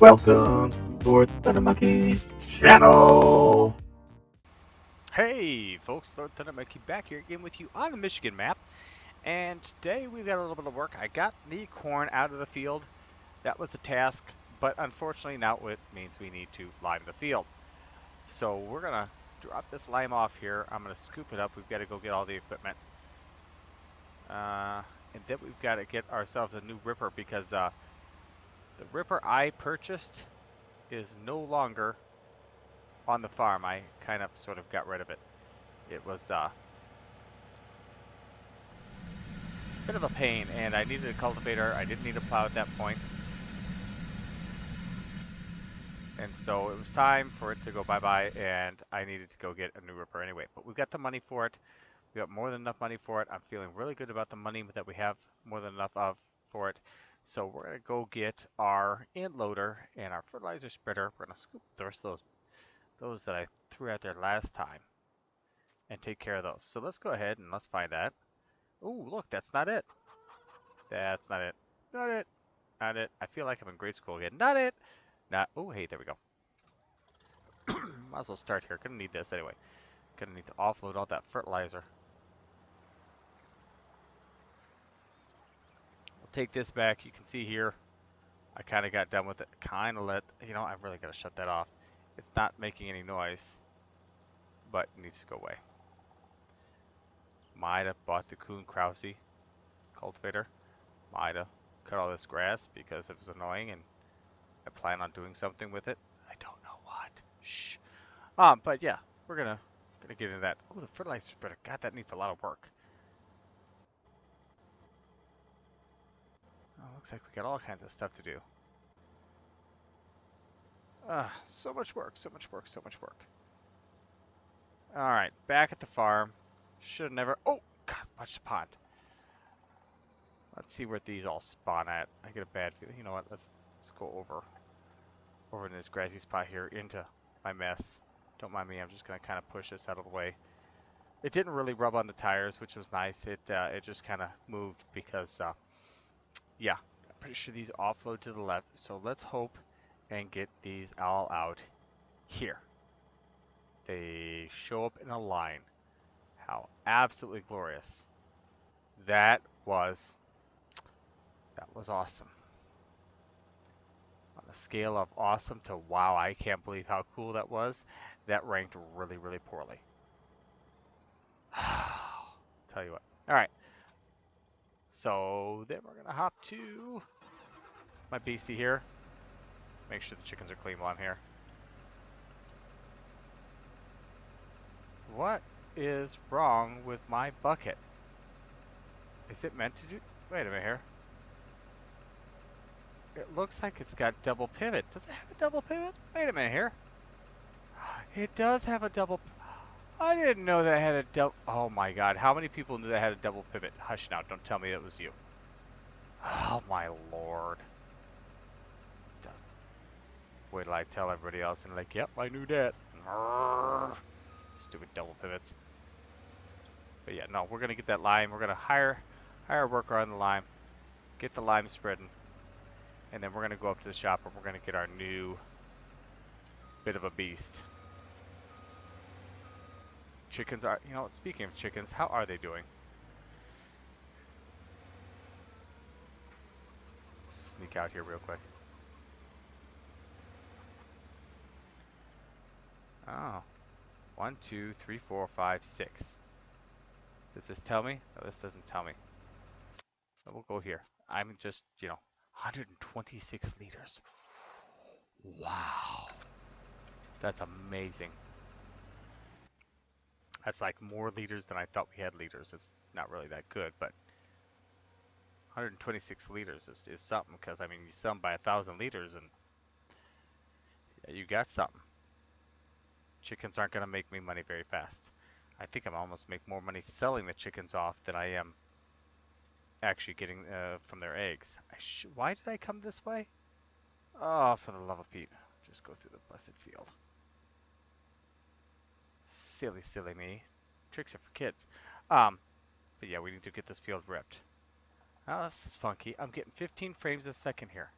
Welcome to the Monkey Channel. Hey folks, Lord Thundermonkey back here again with you on the Michigan map. And today we've got a little bit of work. I got the corn out of the field. That was a task, but unfortunately now it means we need to lime the field. So we're going to drop this lime off here. I'm going to scoop it up. We've got to go get all the equipment. And then we've got to get ourselves a new ripper because the ripper I purchased is no longer on the farm. I kind of sort of got rid of it. It was bit of a pain, and I needed a cultivator. I didn't need a plow at that point. And so it was time for it to go bye-bye, and I needed to go get a new ripper anyway. But we've got the money for it. We got more than enough money for it. I'm feeling really good about the money that we have more than enough of for it. So we're going to go get our end loader and our fertilizer spreader. We're going to scoop the rest of those that I threw out there last time and take care of those. So let's go ahead and let's find that. Oh, look, that's not it. That's not it. Not it. Not it. I feel like I'm in grade school again. Not it. Not. Oh, hey, there we go. Might as well start here. Gonna need this anyway. Gonna need to offload all that fertilizer. We'll take this back. You can see here, I kind of got done with it. Kind of I really got to shut that off. It's not making any noise, but it needs to go away. Might have bought the Kuhn Krause cultivator. Might have cut all this grass because it was annoying and I plan on doing something with it. I don't know what. Shh. But yeah, we're gonna get into that. Oh, the fertilizer spreader. God, that needs a lot of work. Oh, looks like we got all kinds of stuff to do. So much work, so much work, so much work. All right, back at the farm. Should never. Oh, God, watch the pond. Let's see where these all spawn at. I get a bad feeling. You know what? Let's go over in this grassy spot here into my mess. Don't mind me. I'm just gonna kind of push this out of the way. It didn't really rub on the tires, which was nice. It just kind of moved because yeah, I'm pretty sure these offload to the left. So let's hope and get these all out here. They show up in a line. How absolutely glorious. That was awesome. On a scale of awesome to wow, I can't believe how cool that was. That ranked really, really poorly. Tell you what. All right. So then we're gonna hop to my beastie here. Make sure the chickens are clean while I'm here. What is wrong with my bucket? Is it meant to do? Wait a minute here. It looks like it's got double pivot. Does it have a double pivot? Wait a minute here. It does have a double. I didn't know that had a double. Oh my God! How many people knew that had a double pivot? Hush now! Don't tell me it was you. Oh my Lord! Wait till I tell everybody else and like, yep, I knew that. Stupid double pivots. But yeah, no, we're gonna get that lime. We're gonna hire a worker on the lime, get the lime spreading, and then we're gonna go up to the shop and we're gonna get our new bit of a beast. Chickens are, speaking of chickens, how are they doing? Sneak out here real quick. Oh, 1, 2, 3, 4, 5, 6. Does this tell me? No, this doesn't tell me. So we'll go here. I'm just, 126 liters. Wow. That's amazing. That's like more liters than I thought we had liters. It's not really that good, but 126 liters is something because, I mean, you sell them by 1,000 liters and yeah, you got something. Chickens aren't going to make me money very fast. I think I'm almost make more money selling the chickens off than I am actually getting from their eggs. Why did I come this way? Oh, for the love of Pete. Just go through the blessed field. Silly, silly me. Tricks are for kids. But yeah, we need to get this field ripped. Oh, this is funky. I'm getting 15 frames a second here.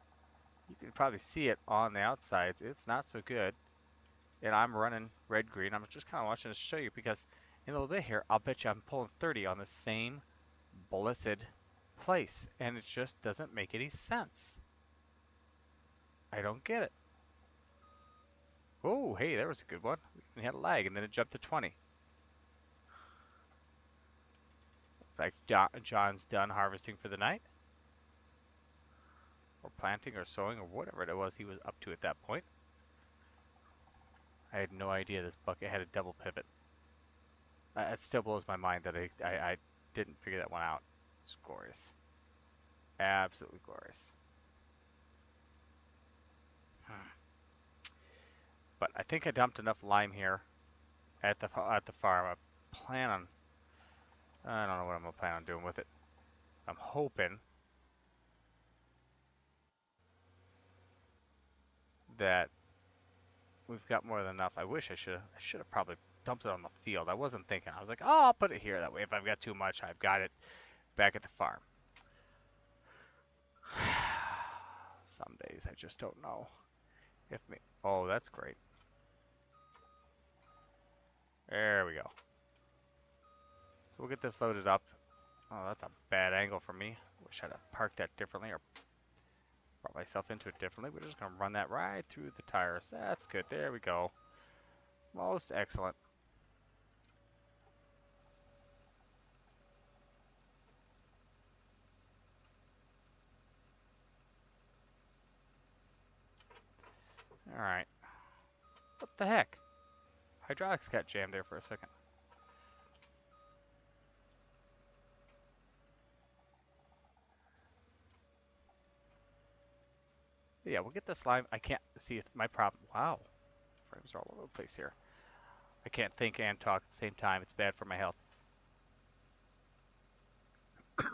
You can probably see it on the outsides. It's not so good. And I'm running red green. I'm just kind of watching to show you because in a little bit here, I'll bet you I'm pulling 30 on the same blessed place. And it just doesn't make any sense. I don't get it. Oh, hey, there was a good one. We had a lag and then it jumped to 20. It's like John's done harvesting for the night. Or planting or sowing or whatever it was he was up to at that point. I had no idea this bucket had a double pivot. It still blows my mind that I didn't figure that one out. It's glorious. Absolutely glorious. But I think I dumped enough lime here at the farm. I don't know what I'm gonna plan on doing with it. I'm hoping that we've got more than enough. I wish I should have probably dumped it on the field. I wasn't thinking. I was like, oh, I'll put it here. That way, if I've got too much, I've got it back at the farm. Some days I just don't know. Oh, that's great. There we go. So we'll get this loaded up. Oh, that's a bad angle for me. Wish I'd have parked that differently or brought myself into it differently. We're just going to run that right through the tires. That's good. There we go. Most excellent. Alright. What the heck? Hydraulics got jammed there for a second. But yeah, we'll get this line. I can't see my problem. Wow. Frames are all over the place here. I can't think and talk at the same time. It's bad for my health. But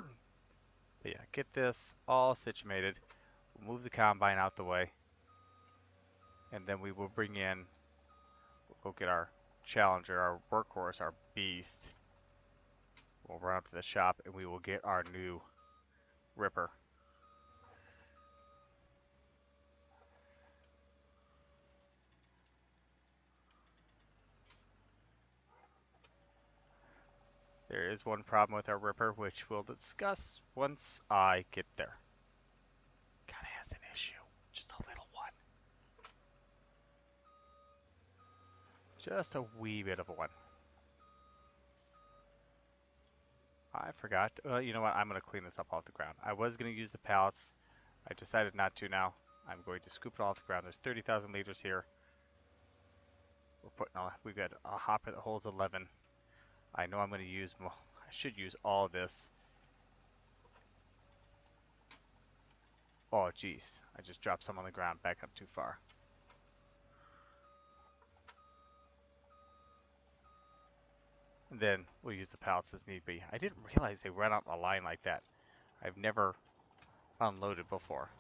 yeah, get this all situated. We'll move the combine out the way. And then we will bring in, we'll go get our Challenger, our workhorse, our beast. We'll run up to the shop and we will get our new Ripper. There is one problem with our Ripper, which we'll discuss once I get there. Kinda has an issue. Just a little one. Just a wee bit of a one. I forgot. You know what? I'm going to clean this up off the ground. I was going to use the pallets. I decided not to now. I'm going to scoop it off the ground. There's 30,000 liters here. We've got a hopper that holds 11. I know I'm going to use more. I should use all of this. Oh, jeez. I just dropped some on the ground. Back up too far. And then we'll use the pallets as need be. I didn't realize they run out a line like that. I've never unloaded before.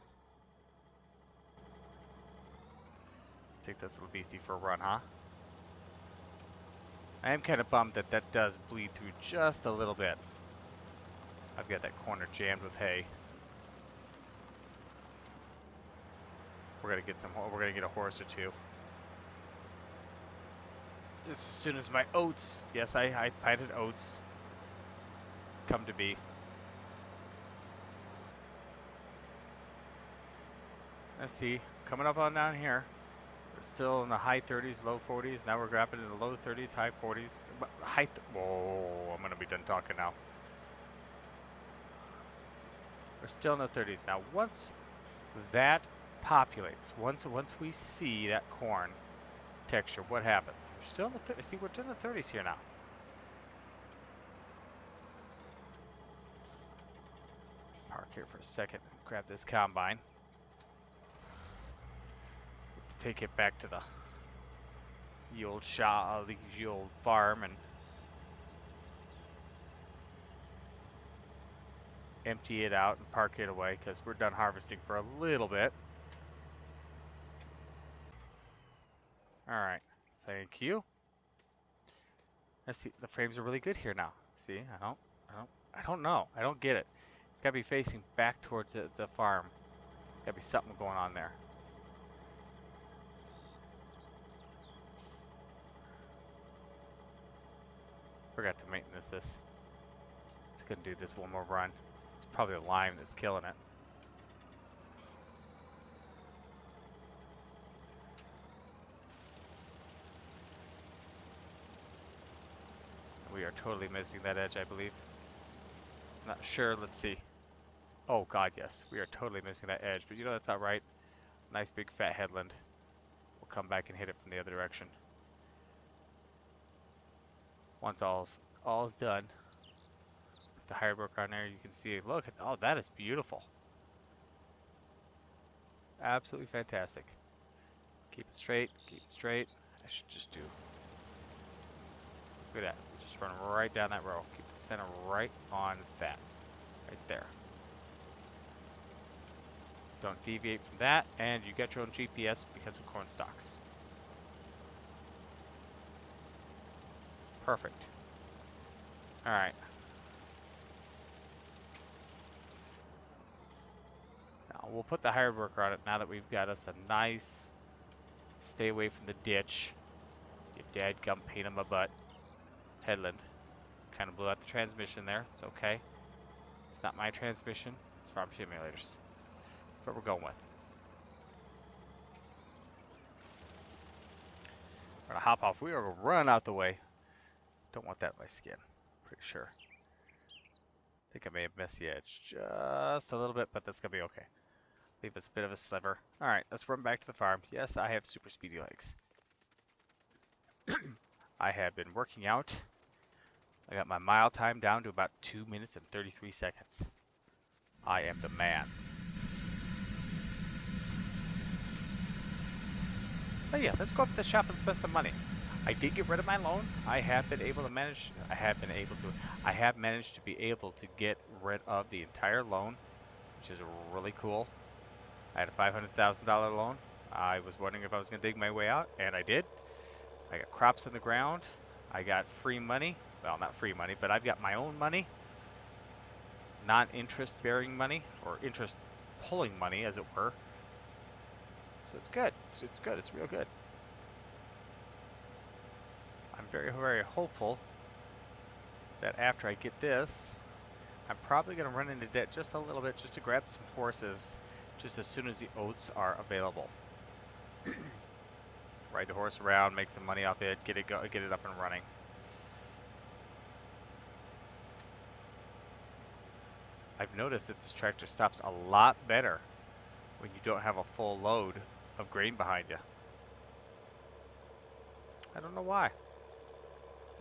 Let's take this little beastie for a run, huh? I am kind of bummed that that does bleed through just a little bit. I've got that corner jammed with hay. We're gonna get some. We're gonna get a horse or two. Just as soon as my oats. Yes, I planted oats. Come to be. Let's see. Coming up on down here. We're still in the high 30s, low 40s. Now we're grabbing in the low 30s, high 40s. Whoa, I'm gonna be done talking now. We're still in the 30s now. Once that populates, once we see that corn texture, what happens? We're still in the 30s. See, we're in the 30s here now. Park here for a second. Grab this combine. Take it back to the old shop, the old farm, and empty it out and park it away because we're done harvesting for a little bit. Alright, thank you. Let's see, the frames are really good here now. See, I don't know. I don't get it. It's gotta be facing back towards the farm. Gotta be something going on there. Forgot to maintenance this. Let's go and do this one more run. It's probably the lime that's killing it. We are totally missing that edge, I believe. Not sure, let's see. Oh god, yes. We are totally missing that edge, but you know that's alright. Nice big fat headland. We'll come back and hit it from the other direction. Once all's done. The higher brook on there, you can see, look at, oh, that is beautiful. Absolutely fantastic. Keep it straight, keep it straight. I should just do, look at that. Just run right down that row. Keep the center right on that. Right there. Don't deviate from that, and you get your own GPS because of corn stalks. Perfect. Alright. Now we'll put the higher worker on it now that we've got us a nice, stay away from the ditch. You dadgum pain in my butt. Headland. Kind of blew out the transmission there. It's okay. It's not my transmission. It's farm simulators. That's what we're going with. We're gonna hop off. We are gonna run out the way. Don't want that in my skin. Pretty sure. I think I may have missed the edge just a little bit, but that's gonna be okay. Leave us a bit of a sliver. Alright, let's run back to the farm. Yes, I have super speedy legs. I have been working out. I got my mile time down to about 2 minutes and 33 seconds. I am the man. But yeah, let's go up to the shop and spend some money. I did get rid of my loan. I have managed to be able to get rid of the entire loan, which is really cool. I had a $500,000 loan. I was wondering if I was going to dig my way out, and I did. I got crops in the ground. I got free money. Well, not free money, but I've got my own money. Non-interest bearing money, or interest pulling money, as it were. So it's good. It's good. It's real good. I'm very, very hopeful that after I get this, I'm probably going to run into debt just a little bit just to grab some horses just as soon as the oats are available. Ride the horse around, make some money off it, get it up and running. I've noticed that this tractor stops a lot better when you don't have a full load of grain behind you. I don't know why.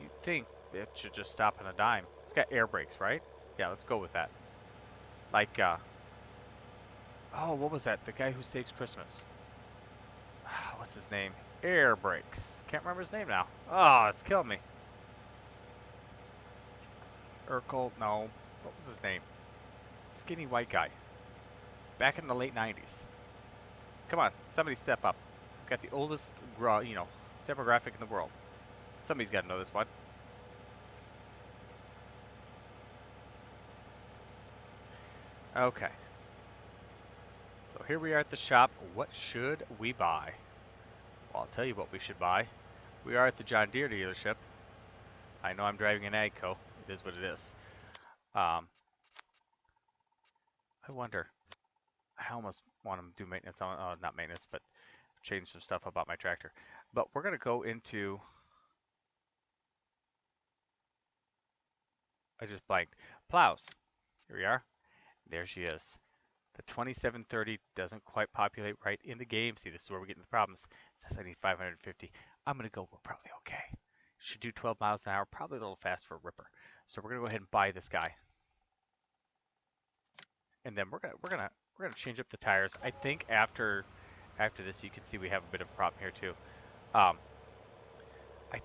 You'd think it should just stop on a dime. It's got air brakes, right? Yeah, let's go with that. Like, oh, what was that? The guy who saves Christmas. What's his name? Air brakes. Can't remember his name now. Oh, it's killing me. Urkel, no. What was his name? Skinny white guy. Back in the late 90s. Come on, somebody step up. We've got the oldest, demographic in the world. Somebody's got to know this one. Okay. So here we are at the shop. What should we buy? Well, I'll tell you what we should buy. We are at the John Deere dealership. I know I'm driving an Agco. It is what it is. I wonder. I almost want to do maintenance on, not maintenance, but change some stuff about my tractor. But we're going to go into, I just blanked, plows. Here we are. There she is. The 2730 doesn't quite populate right in the game. See, this is where we get into the problems. It says I need 550. I'm going to go, we're probably okay. Should do 12 miles an hour, probably a little fast for a ripper. So we're going to go ahead and buy this guy. And then we're gonna change up the tires. I think after this, you can see we have a bit of a problem here too. I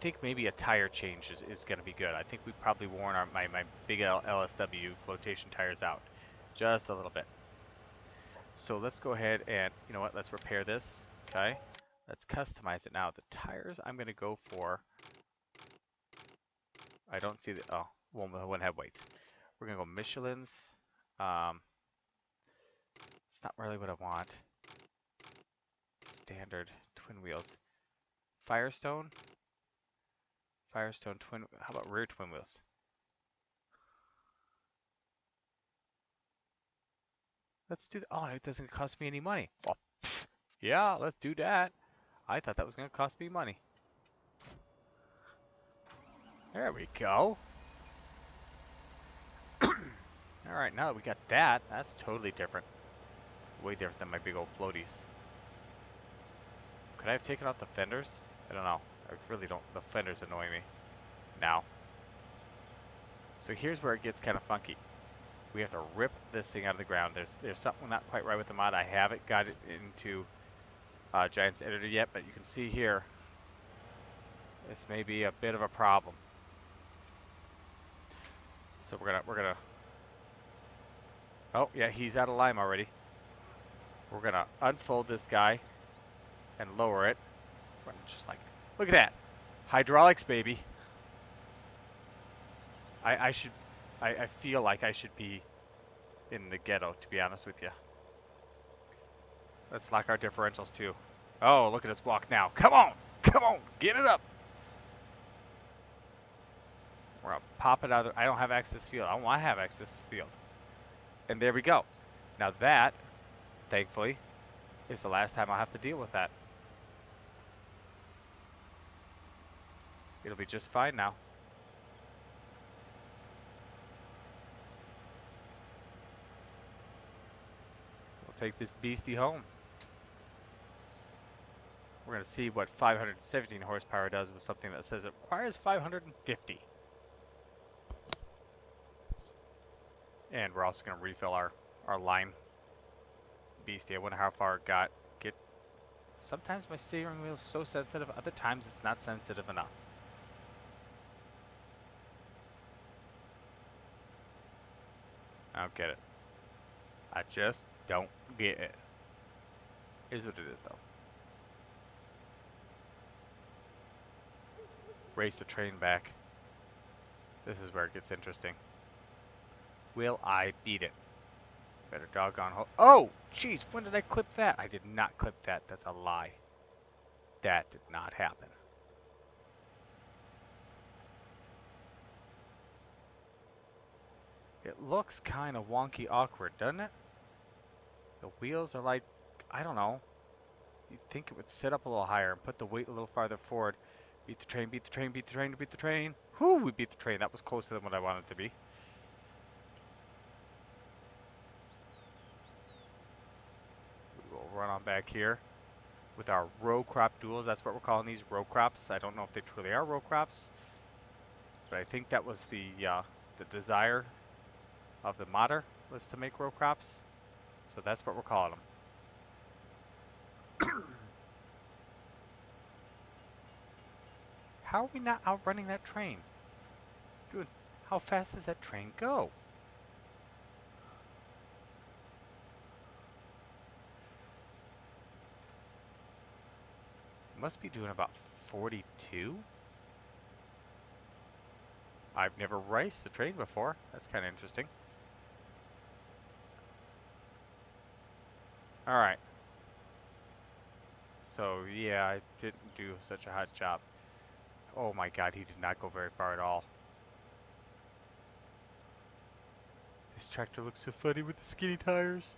think maybe a tire change is going to be good. I think we've probably worn my big LSW flotation tires out just a little bit. So let's go ahead and, you know what, let's repair this, okay? Let's customize it now. The tires I'm going to go for, I don't see the, oh, won't have weights. We're going to go Michelin's not really what I want. Standard twin wheels. Firestone? Firestone twin, how about rear twin wheels? Let's do that. Oh, it doesn't cost me any money. Well, yeah, let's do that. I thought that was going to cost me money. There we go. Alright, now that we got that, that's totally different. It's way different than my big old floaties. Could I have taken out the fenders? I don't know. I really don't. The fenders annoy me now. So here's where it gets kind of funky. We have to rip this thing out of the ground. There's something not quite right with the mod. I haven't got it into Giants Editor yet, but you can see here, this may be a bit of a problem. So we're gonna. Oh yeah, he's out of lime already. We're gonna unfold this guy and lower it. Just like, look at that, hydraulics, baby. I feel like I should be in the ghetto, to be honest with you. Let's lock our differentials too. Oh, look at us walk now. Come on, get it up. We're gonna pop it out of, I don't have access field. I don't want to have access field. And there we go. Now that, thankfully, is the last time I'll have to deal with that. It'll be just fine now. So we'll take this beastie home. We're going to see what 517 horsepower does with something that says it requires 550. And we're also going to refill our line beastie. I wonder how far it got. Sometimes my steering wheel is so sensitive, other times it's not sensitive enough. I don't get it. I just don't get it. Here's what it is though. Race the train back. This is where it gets interesting. Will I beat it? Better doggone hold. Oh, jeez, when did I clip that? I did not clip that. That's a lie. That did not happen. It looks kind of wonky awkward, doesn't it? The wheels are like, I don't know. You'd think it would sit up a little higher and put the weight a little farther forward. Beat the train, beat the train, beat the train, beat the train. Whoo, we beat the train. That was closer than what I wanted it to be. We will run on back here with our row crop duels. That's what we're calling these, row crops. I don't know if they truly are row crops, but I think that was the desire of the modder, was to make row crops. So that's what we're calling them. How are we not outrunning that train? Dude, how fast does that train go? Must be doing about 42. I've never raced a train before. That's kind of interesting. Alright. So, yeah, I didn't do such a hot job. Oh my god, he did not go very far at all. This tractor looks so funny with the skinny tires.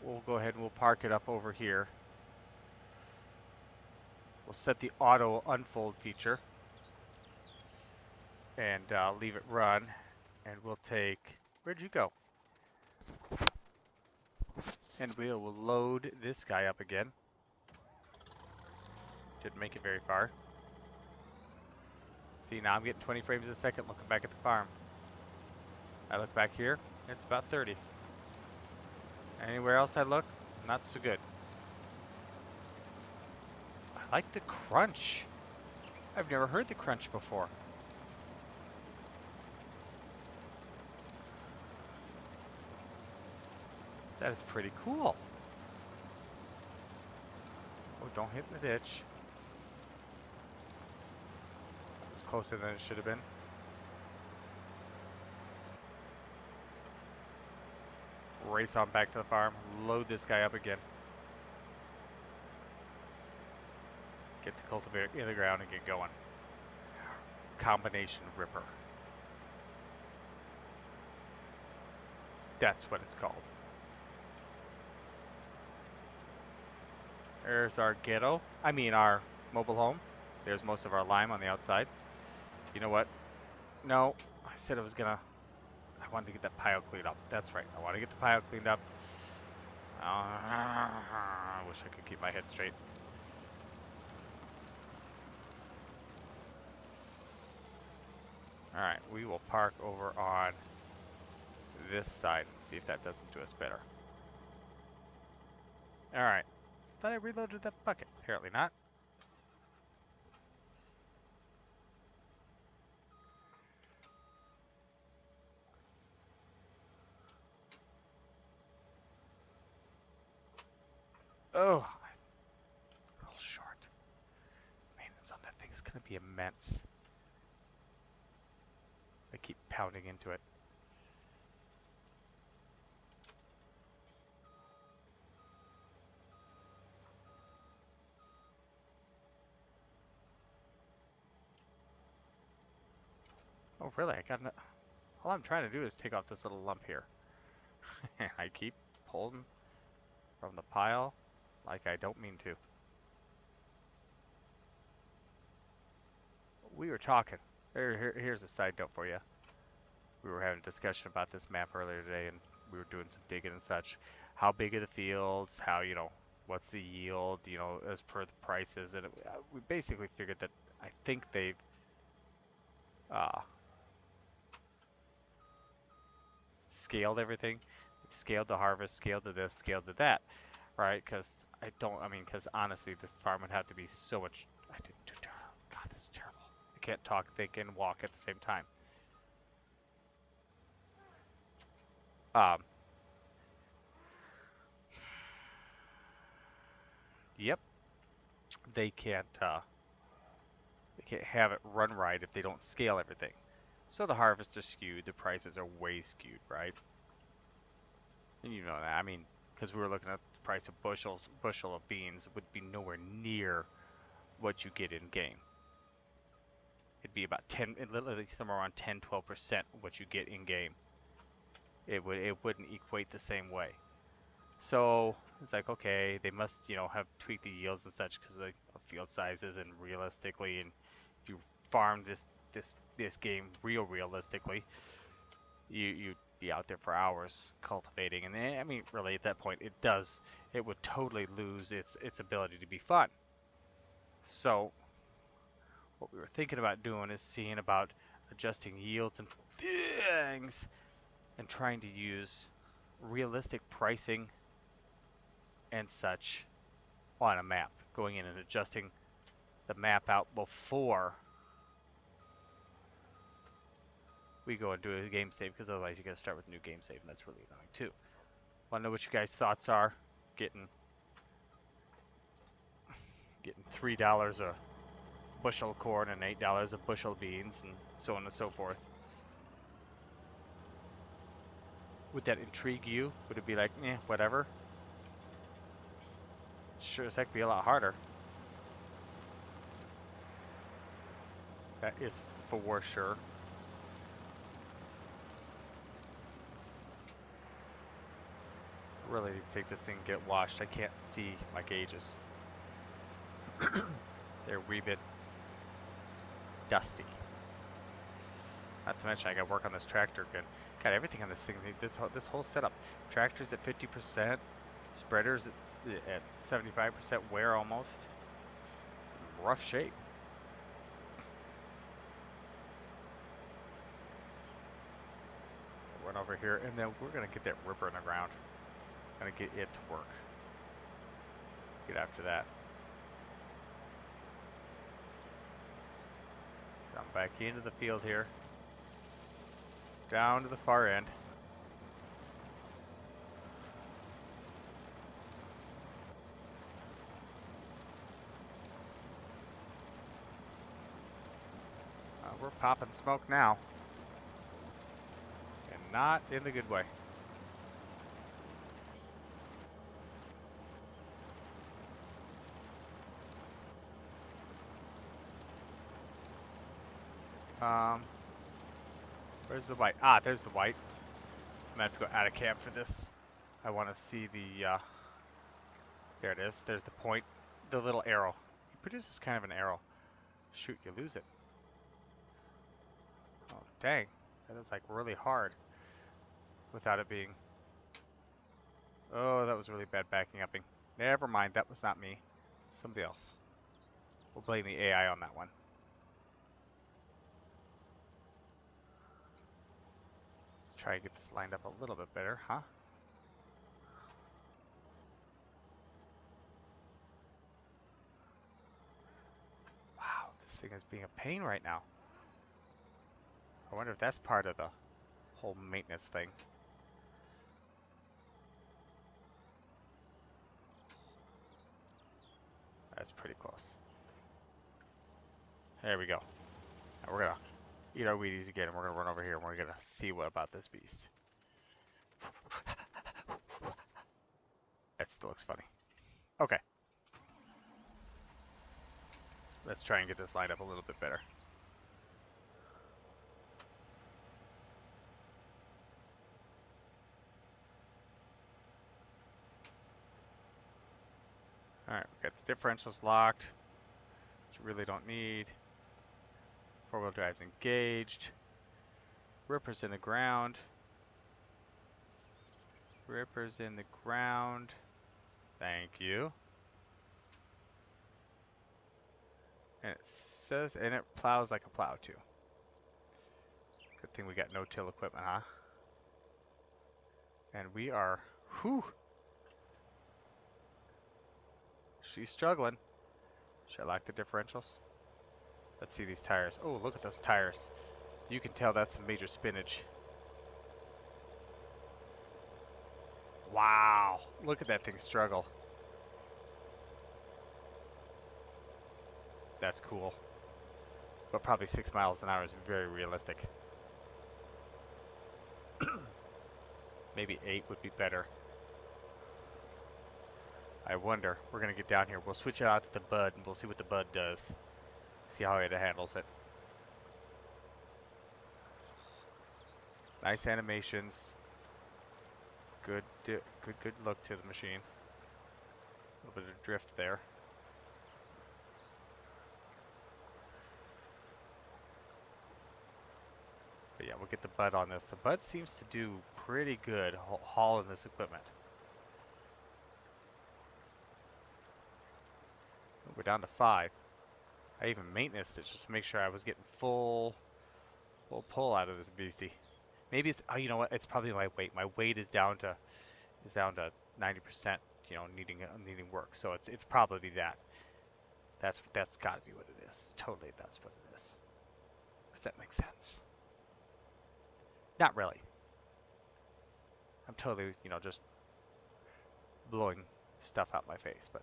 We'll go ahead and we'll park it up over here. We'll set the auto unfold feature and leave it run. And we'll take, where'd you go? And we'll load this guy up again. Didn't make it very far. See, now I'm getting 20 frames a second looking back at the farm. I look back here, it's about 30. Anywhere else I look, not so good. I like the crunch. I've never heard the crunch before. That is pretty cool. Oh, don't hit the ditch. It's closer than it should have been. race on back to the farm, load this guy up again. Get the cultivator in the ground and get going. Combination ripper. That's what it's called. There's our ghetto. I mean our mobile home. There's most of our lime on the outside. You know what? No, I said I wanted to get that pile cleaned up. That's right. I want to get the pile cleaned up. I wish I could keep my head straight. Alright, we will park over on this side and see if that doesn't do us better. Alright. Thought I reloaded that bucket. Apparently not. Oh, a little short. Maintenance on that thing is going to be immense. I keep pounding into it. Oh, really? All I'm trying to do is take off this little lump here. I keep pulling from the pile like I don't mean to. We were talking. Here's a side note for you. We were having a discussion about this map earlier today, and we were doing some digging and such. How big are the fields? How, what's the yield, as per the prices? And we basically figured that I think they've scaled everything. They've scaled the harvest, scaled to this, scaled to that, right? Because because honestly, this farm would have to be so much. I didn't do. God, this is terrible. I can't talk, think, and walk at the same time. Yep. They can't have it run right if they don't scale everything. So the harvests are skewed, the prices are way skewed, right? And you know that. I mean, because we were looking at the price of bushel of beans would be nowhere near what you get in game. It'd be about literally somewhere around 10-12% what you get in game. It wouldn't equate the same way. So it's like, okay, they must, have tweaked the yields and such because of the field sizes, and realistically, and if you farm this game realistically, you'd be out there for hours cultivating, and I mean, really at that point, it would totally lose its ability to be fun. So what we were thinking about doing is seeing about adjusting yields and things, and trying to use realistic pricing and such on a map, going in and adjusting the map out before we go and do a game save, because otherwise you gotta start with a new game save, and that's really annoying too. Wanna know what you guys' thoughts are? Getting $3 a bushel of corn and $8 a bushel of beans, and so on and so forth. Would that intrigue you? Would it be like, whatever? Sure as heck be a lot harder. That is for sure. Really take this thing and get washed. I can't see my gauges. They're a wee bit dusty. Not to mention I got to work on this tractor again. Got everything on this thing. This whole setup. Tractor's at 50%. Spreaders at 75% wear almost. Rough shape. Run over here, and then we're gonna get that ripper in the ground. Gonna get it to work. Get after that. Come back into the field here. Down to the far end. We're popping smoke now. And not in the good way. Where's the white? Ah, there's the white. I'm gonna have to go out of cam for this. I want to see the, there it is. There's the point, the little arrow. It produces kind of an arrow. Shoot, you lose it. Oh, dang. That is like really hard without it being. Oh, that was really bad backing upping. Never mind, that was not me. Somebody else. We'll blame the AI on that one. Let's try and get this lined up a little bit better, huh? Wow, this thing is being a pain right now. I wonder if that's part of the whole maintenance thing. That's pretty close. There we go. Now we're gonna eat our Wheaties again, and we're gonna run over here, and we're gonna see what about this beast. That still looks funny. Okay. Let's try and get this lined up a little bit better. Alright, we got the differentials locked, which we really don't need. Four-wheel drive's engaged. Ripper's in the ground. Ripper's in the ground. Thank you. And it says, and it plows like a plow too. Good thing we got no-till equipment, huh? And we are, whew. She's struggling. Should I lock the differentials? Let's see these tires. Oh, look at those tires. You can tell that's some major spinach. Wow, look at that thing struggle. That's cool. But probably 6 miles an hour is very realistic. Maybe 8 would be better. I wonder. We're going to get down here. We'll switch it out to the Bud, and we'll see what the Bud does. See how it handles it. Nice animations. Good look to the machine. A little bit of drift there. But yeah, we'll get the Bud on this. The Bud seems to do pretty good hauling this equipment. We're down to 5. I even maintenanced it just to make sure I was getting full pull out of this beastie. Maybe it's, oh, you know what? It's probably my weight. My weight is down to 90%. You know, needing work. So it's probably that. That's got to be what it is. Totally, that's what it is. Does that make sense? Not really. I'm totally, you know, just blowing stuff out my face, but.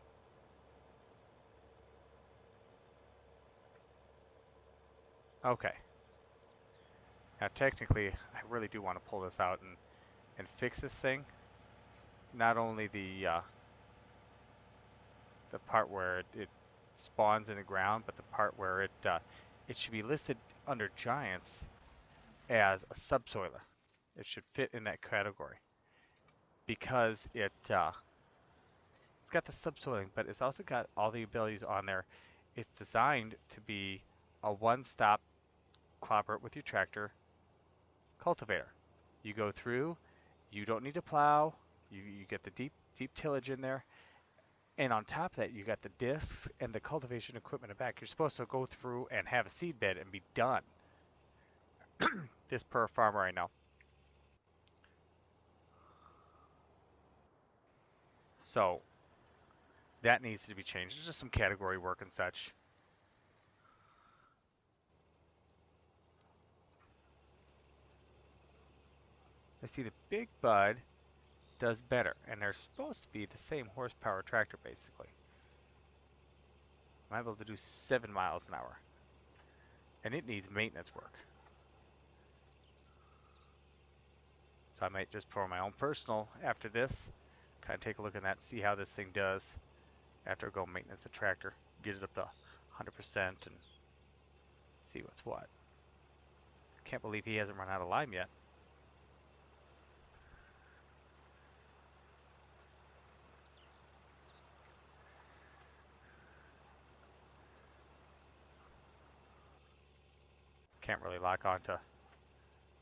Okay. Now technically, I really do want to pull this out and fix this thing. Not only the part where it spawns in the ground, but the part where it should be listed under giants as a subsoiler. It should fit in that category because it's got the subsoiling, but it's also got all the abilities on there. It's designed to be a one-stop clobber with your tractor cultivator. You go through, you don't need to plow, you get the deep tillage in there, and on top of that you got the discs and the cultivation equipment in back. You're supposed to go through and have a seed bed and be done. This per farmer I know. So that needs to be changed. There's just some category work and such. I see the Big Bud does better, and they're supposed to be the same horsepower tractor basically. I'm able to do 7 miles an hour, and it needs maintenance work. So I might just for my own personal after this, kind of take a look at that, see how this thing does after I go maintenance the tractor, get it up to 100% and see what's what. Can't believe he hasn't run out of lime yet. Can't really lock onto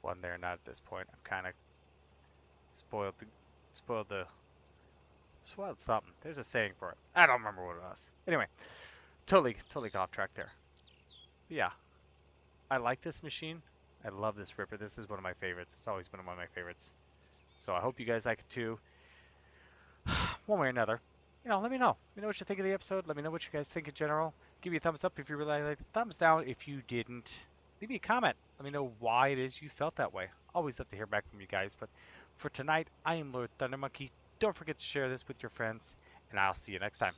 one there, not at this point. I'm kind of spoiled something. There's a saying for it. I don't remember what it was. Anyway, totally got off track there. But yeah, I like this machine. I love this ripper. This is one of my favorites. It's always been one of my favorites. So I hope you guys like it too. One way or another. Let me know. Let me know what you think of the episode. Let me know what you guys think in general. Give me a thumbs up if you really liked it. Thumbs down if you didn't. Leave me a comment. Let me know why it is you felt that way. Always love to hear back from you guys. But for tonight, I am Lord Thunder Monkey. Don't forget to share this with your friends, and I'll see you next time.